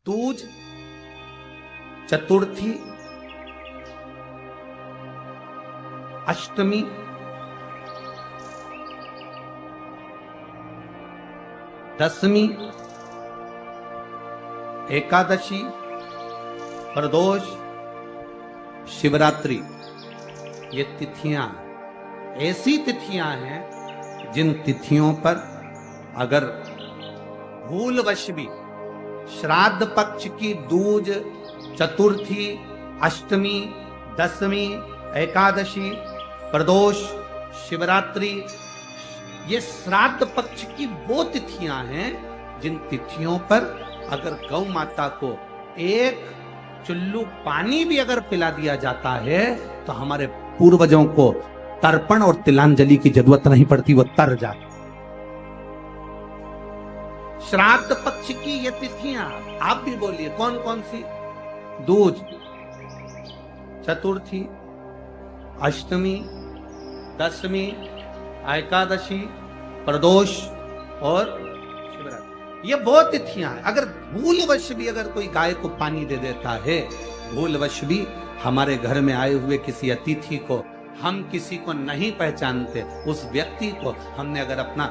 दूज, चतुर्थी, अष्टमी, दशमी, एकादशी, प्रदोष, शिवरात्रि, ये तिथियां ऐसी तिथियां हैं जिन तिथियों पर अगर भूलवश भी श्राद्ध पक्ष की दूज, चतुर्थी, अष्टमी, दशमी, एकादशी, प्रदोष, शिवरात्रि, ये श्राद्ध पक्ष की वो तिथियां हैं जिन तिथियों पर अगर गौ माता को एक चुल्लू पानी भी अगर पिला दिया जाता है तो हमारे पूर्वजों को तर्पण और तिलांजलि की जरूरत नहीं पड़ती, वो तर जाते। श्राद्ध पक्ष की ये तिथियां आप भी बोलिए कौन कौन सी? दूज, चतुर्थी, अष्टमी, दशमी, एकादशी, प्रदोष और शिवरात्रि, ये वो तिथियां हैं। अगर भूलवश भी अगर कोई गाय को पानी दे देता है, भूलवश भी हमारे घर में आए हुए किसी अतिथि को, हम किसी को नहीं पहचानते, उस व्यक्ति को हमने अगर अपना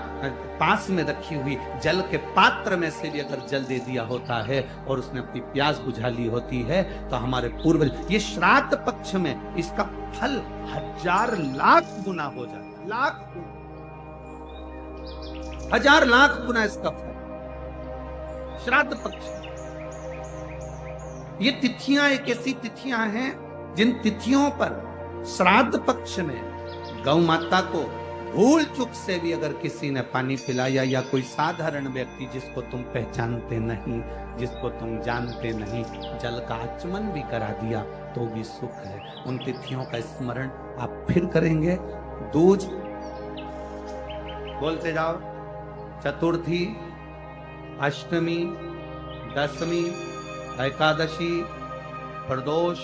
पास में रखी हुई जल के पात्र में से भी अगर जल दे दिया होता है और उसने अपनी प्यास बुझा ली होती है तो हमारे पूर्वज, ये श्राद्ध पक्ष में इसका फल 1000 लाख गुना हो जाता है। लाख गुना, 1000 लाख गुना इसका फल श्राद्ध पक्ष। ये तिथियां एक ऐसी तिथियां हैं जिन तिथियों पर श्राद्ध पक्ष में गौ माता को भूल चूक से भी अगर किसी ने पानी पिलाया, या कोई साधारण व्यक्ति जिसको तुम पहचानते नहीं, जिसको तुम जानते नहीं, जल का आचमन भी करा दिया तो भी सुख है। उन तिथियों का स्मरण आप फिर करेंगे। दूज बोलते जाओ, चतुर्थी, अष्टमी, दशमी, एकादशी, प्रदोष,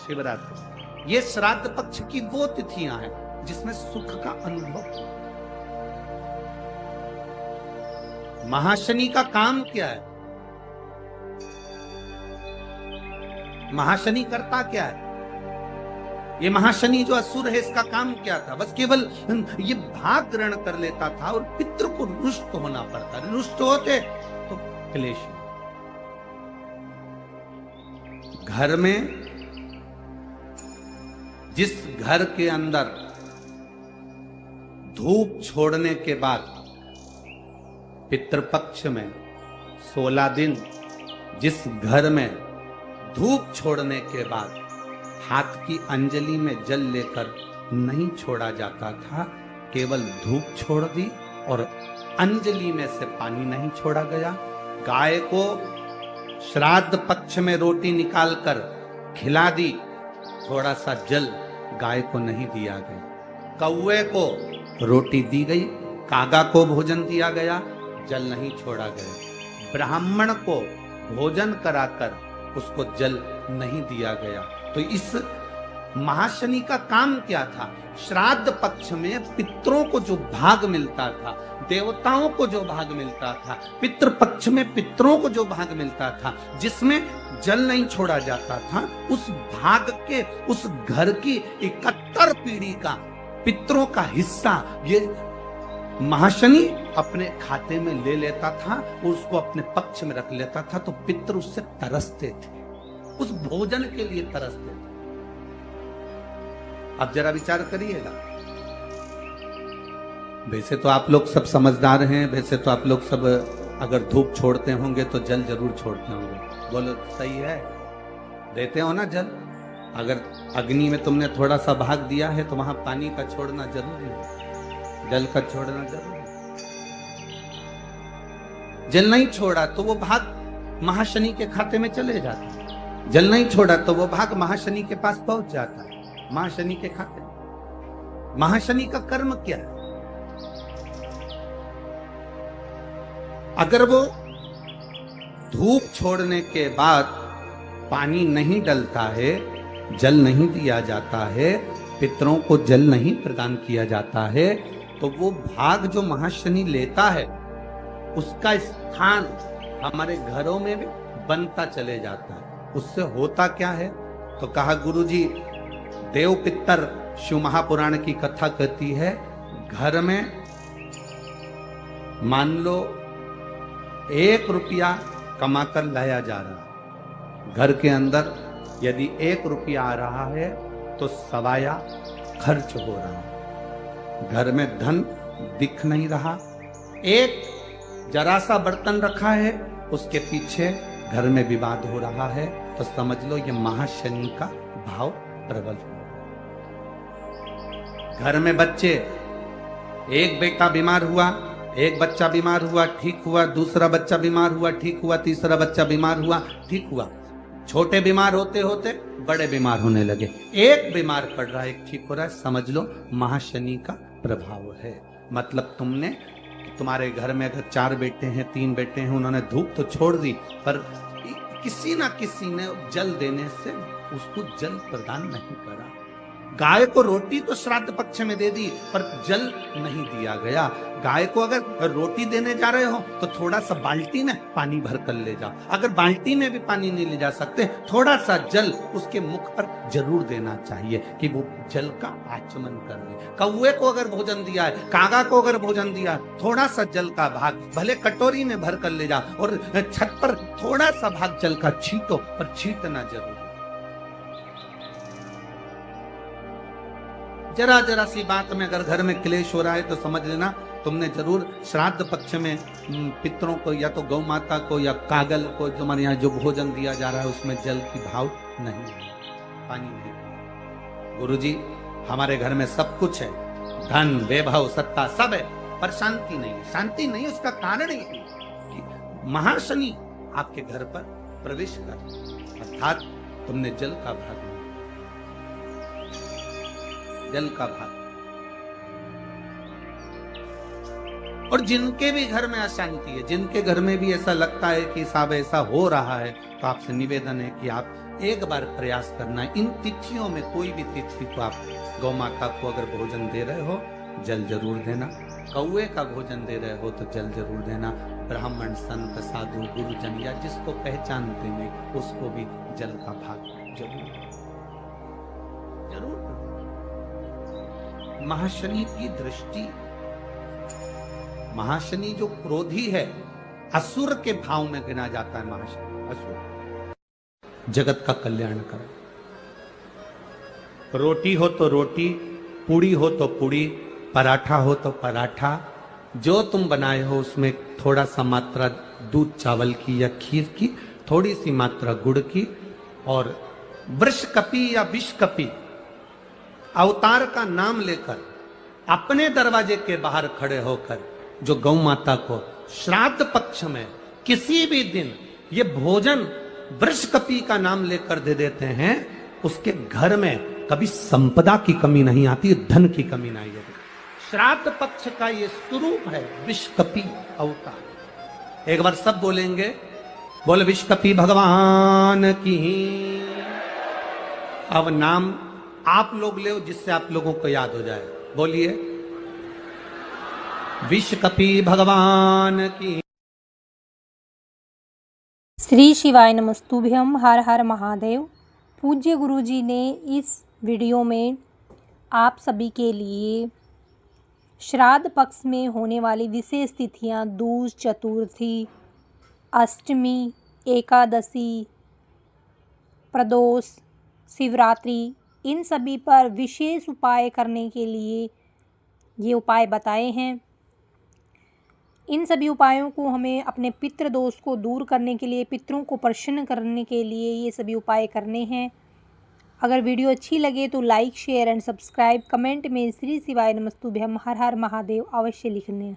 शिवरात्रि, ये श्राद्ध पक्ष की वो तिथियां हैं जिसमें सुख का अनुभव। महाशनि का काम क्या है? महाशनि करता क्या है? ये महाशनि जो असुर है, इसका काम क्या था? बस केवल ये भाग ग्रहण कर लेता था और पितृ को रुष्ट होना पड़ता। रुष्ट होते तो क्लेश। घर में, जिस घर के अंदर धूप छोड़ने के बाद पितृपक्ष में 16 दिन, जिस घर में धूप छोड़ने के बाद हाथ की अंजलि में जल लेकर नहीं छोड़ा जाता था, केवल धूप छोड़ दी और अंजलि में से पानी नहीं छोड़ा गया। गाय को श्राद्ध पक्ष में रोटी निकालकर खिला दी, थोड़ा सा जल गाय को नहीं दिया गया। कौवे को रोटी दी गई, कागा को भोजन दिया गया, जल नहीं छोड़ा गया। ब्राह्मण को भोजन कराकर उसको जल नहीं दिया गया। तो इस महाशनि का काम क्या था? श्राद्ध पक्ष में पितरों को जो भाग मिलता था, देवताओं को जो भाग मिलता था, पितृ पक्ष में पितरों को जो भाग मिलता था, जिसमें जल नहीं छोड़ा जाता था, उस भाग के, उस घर की 71 पीढ़ी का पितरों का हिस्सा ये महाशनि अपने खाते में ले लेता था और उसको अपने पक्ष में रख लेता था। तो पितृ उससे तरसते थे, उस भोजन के लिए तरसते थे। अब जरा विचार करिएगा। वैसे तो आप लोग सब समझदार हैं, वैसे तो आप लोग सब अगर धूप छोड़ते होंगे तो जल जरूर छोड़ते होंगे। बोलो सही है? देते हो ना जल? अगर अग्नि में तुमने थोड़ा सा भाग दिया है तो वहां पानी का छोड़ना जरूरी है, जल का छोड़ना जरूरी है। जल नहीं छोड़ा तो वो भाग महाशनि के खाते में चले जाता है, जल नहीं छोड़ा तो वो भाग महाशनि के पास पहुंच जाता है, महाशनि के खाते में। महाशनि का कर्म क्या है? अगर वो धूप छोड़ने के बाद पानी नहीं डलता है, जल नहीं दिया जाता है, पितरों को जल नहीं प्रदान किया जाता है, तो वो भाग जो महाशनि लेता है उसका स्थान हमारे घरों में भी बनता चले जाता है। उससे होता क्या है? तो कहा गुरुजी, देव पितर शिव महापुराण की कथा कहती है, घर में मान लो 1 रुपया कमाकर लाया जा रहा, घर के अंदर यदि 1 रुपया आ रहा है तो सवाया खर्च हो रहा, घर में धन दिख नहीं रहा, एक जरा सा बर्तन रखा है उसके पीछे घर में विवाद हो रहा है, तो समझ लो ये महाशनि का भाव प्रबल हो। घर में बच्चे, एक बेटा बीमार हुआ, एक बच्चा बीमार हुआ ठीक हुआ, दूसरा बच्चा बीमार हुआ ठीक हुआ, तीसरा बच्चा बीमार हुआ ठीक हुआ, छोटे बीमार होते होते बड़े बीमार होने लगे, एक बीमार पड़ रहा है एक ठीक हो रहा है, समझ लो महाशनि का प्रभाव है। मतलब तुम्हारे घर में अगर 4 बेटे हैं, 3 बेटे हैं, उन्होंने धूप तो छोड़ दी, पर किसी ना किसी ने जल देने से उसको जल प्रदान नहीं करा। गाय को रोटी तो श्राद्ध पक्ष में दे दी, पर जल नहीं दिया गया। गाय को अगर रोटी देने जा रहे हो तो थोड़ा सा बाल्टी में पानी भर कर ले जाओ, अगर बाल्टी में भी पानी नहीं ले जा सकते, थोड़ा सा जल उसके मुख पर जरूर देना चाहिए कि वो जल का आचमन कर ले। कौवे को अगर भोजन दिया है, कागा को अगर भोजन दिया, थोड़ा सा जल का भाग भले कटोरी में भर कर ले जाओ, और छत पर थोड़ा सा भाग जल का छींटो, पर छींटना जरूर। जरा जरा सी बात में अगर घर में क्लेश हो रहा है तो समझ लेना तुमने जरूर श्राद्ध पक्ष में पितरों को या तो गौ माता को या कागल को, तुम्हारे यहाँ जो भोजन दिया जा रहा है उसमें जल की भाव नहीं है, पानी नहीं। गुरुजी, हमारे घर में सब कुछ है, धन वैभव सत्ता सब है, पर शांति नहीं है। शांति नहीं, उसका कारण ये है कि महाशनि आपके घर पर प्रवेश कर, अर्थात तुमने जल का भाग, जल का भाग। और जिनके भी घर में अशांति है, जिनके घर में भी ऐसा लगता है कि साहब ऐसा हो रहा है, तो आपसे निवेदन है कि आप एक बार प्रयास करना। इन तिथियों में कोई भी तिथि को आप गौ माता को अगर भोजन दे रहे हो, जल जरूर देना। कौए का भोजन दे रहे हो तो जल जरूर देना। ब्राह्मण, संत, साधु, गुरुजन या जिसको पहचानते हैं उसको भी जल का भाग जरूर जरूर। महाशनि की दृष्टि, महाशनि जो क्रोधी है, असुर के भाव में गिना जाता है। महाशनि असुर, जगत का कल्याण करे। रोटी हो तो रोटी, पूड़ी हो तो पूड़ी, पराठा हो तो पराठा, जो तुम बनाए हो उसमें थोड़ा सा मात्रा दूध चावल की या खीर की, थोड़ी सी मात्रा गुड़ की, और वृषकपि या विषकपि अवतार का नाम लेकर अपने दरवाजे के बाहर खड़े होकर जो गौ माता को श्राद्ध पक्ष में किसी भी दिन ये भोजन वृषकपि का नाम लेकर दे देते हैं, उसके घर में कभी संपदा की कमी नहीं आती, धन की कमी नहीं आती। श्राद्ध पक्ष का ये स्वरूप है विषकपि अवतार। एक बार सब बोलेंगे, बोल विषकपि भगवान की। अब नाम आप लोग ले जिससे आप लोगों को याद हो जाए। बोलिए, विषकपि भगवान की। श्री शिवाय नमस्तुभ्यम। हर हर महादेव। पूज्य गुरुजी ने इस वीडियो में आप सभी के लिए श्राद्ध पक्ष में होने वाली विशेष तिथियां, दूज, चतुर्थी, अष्टमी, एकादशी, प्रदोष, शिवरात्रि, इन सभी पर विशेष उपाय करने के लिए ये उपाय बताए हैं। इन सभी उपायों को हमें अपने पितृ दोष को दूर करने के लिए, पितरों को प्रसन्न करने के लिए ये सभी उपाय करने हैं। अगर वीडियो अच्छी लगे तो like, share and subscribe, comment में श्री शिवाय नमस्तुभ्यम हर हर महादेव अवश्य लिखने।